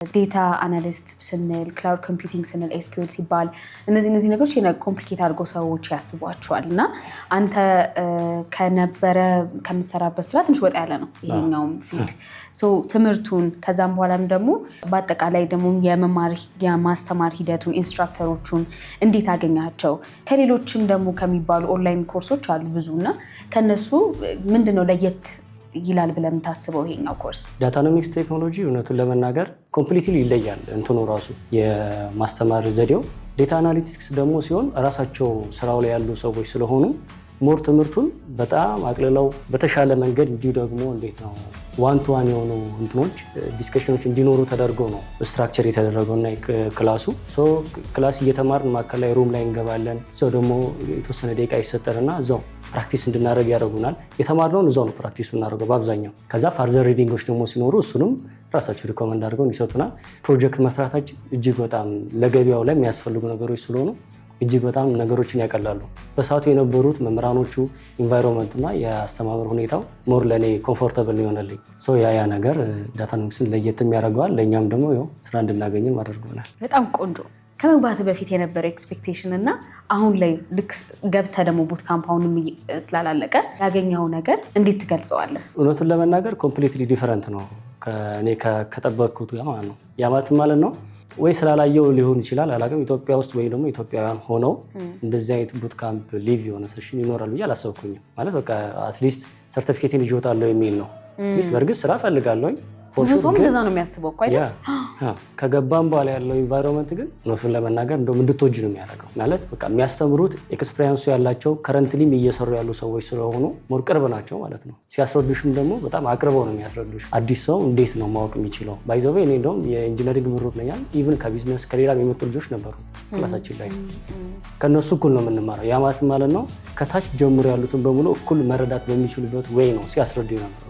ዴታ አናሊስት ስንል ክላውድ ኮምፒውቲንግ ስንል ኤስኪዩኤል ሲባል እነዚህ ነገሮች ኮምፕሊኬት አድርገው ሰዎች ያስቧቸዋል እና አንተ ከምትሰራበት ስራ ትንሽ ወጣ ያለ ነው ይሄኛውም ፊልድ ትምህርቱን ከዛም በኋላም ደግሞ በአጠቃላይ ደግሞ የማስተማር ሂደቱን ኢንስትራክተሮቹን እንዴት አገኛቸው? ከሌሎችም ደግሞ ከሚባሉ ኦንላይን ኮርሶች አሉ ብዙና ከነሱ ምንድነው ለየት ይላል ብለን ታስበው ይሄኛው ኮርስ? ዳታኖሚክስ ቴክኖሎጂ እውነቱን ለመናገር ኮምፕሊትሊ ይለያል እንትኑ ራሱ የማስተማር ዘዴው። ዴታ አናሊቲክስ ደግሞ ሲሆን ራሳቸው ስራው ላይ ያሉ ሰዎች ስለሆኑ ሞር ትምህርቱን በጣም አቅልለው በተሻለ መንገድ እንዲሁ ደግሞ እንዴት ነው ዋን ቱ ዋን የሆኑ እንትኖች ዲስከሽኖች እንዲኖሩ ተደርጎ ነው ስትራክቸር የተደረገውና ክላስ እየተማርን ማዕከል ላይ ሩም ላይ እንገባለን። ደግሞ የተወሰነ ደቂቃ ይሰጠንና እዛው ፕራክቲስ እንድናደርግ ያደርጉናል። የተማርነውን እዛው ነው ፕራክቲስ እናደርገው በአብዛኛው። ከዛ ፋርዘር ሪዲንጎች ደግሞ ሲኖሩ እሱንም ራሳቸው ሪኮመንድ አድርገው ይሰጡናል። ፕሮጀክት መስራታችን እጅግ በጣም ለገበያው ላይ የሚያስፈልጉ ነገሮች ስለሆኑ እጅግ በጣም ነገሮችን ያቀላሉ። በሰዓቱ የነበሩት መምህራኖቹ ኢንቫይሮንመንት እና የአስተማመር ሁኔታው ሞር ለእኔ ኮምፎርተብል ይሆነልኝ። ያ ነገር ዳታኖሚክስን ለየት የሚያደርገዋል። ለእኛም ደግሞ ስራ እንድናገኝም አድርጎናል። በጣም ቆንጆ። ከመግባት በፊት የነበረ ኤክስፔክቴሽን እና አሁን ላይ ልክ ገብተህ ደግሞ ቡት ካምፕ አሁንም ስላላለቀ ያገኘው ነገር እንዴት ትገልጸዋለህ? እውነቱን ለመናገር ኮምፕሊትሊ ዲፈረንት ነው እኔ ከጠበቅኩት ማለት ነው። ያማት ማለት ነው ወይ ስላላየው ሊሆን ይችላል አላውቅም። ኢትዮጵያ ውስጥ ወይ ደግሞ ኢትዮጵያውያን ሆነው እንደዚህ አይነት ቡት ካምፕ ሊቭ የሆነ ሴሽን ይኖራል ብዬ አላሰብኩኝም። ማለት በቃ አትሊስት ሰርቲፊኬትን ይዤ እወጣለሁ የሚል ነው። አትሊስት በእርግጥ ስራ እፈልጋለሁ። ብዙ ሰው እንደዛ ነው የሚያስበው እኮ አይደል? ከገባም በኋላ ያለው ኢንቫይሮንመንት ግን እውነቱን ለመናገር እንደውም እንድትወጂ ነው የሚያደርገው። ማለት በቃ የሚያስተምሩት ኤክስፔሪንሱ ያላቸው ከረንትሊም እየሰሩ ያሉ ሰዎች ስለሆኑ ሞር ቅርብ ናቸው ማለት ነው። ሲያስረዱሽም ደግሞ በጣም አቅርበው ነው የሚያስረዱሽ። አዲስ ሰው እንዴት ነው ማወቅ የሚችለው? ባይ ዘ ዌይ እኔ እንደውም የኢንጂነሪንግ ምሩቅ ነኝ። ኢቭን ከቢዝነስ ከሌላ የመጡ ልጆች ነበሩ ክላሳችን ላይ። ከነሱ እኩል ነው የምንማረው። ያ ማለት ነው ከታች ጀምሮ ያሉትን በሙሉ እኩል መረዳት በሚችሉበት ወይ ነው ሲያስረዱ ነበር።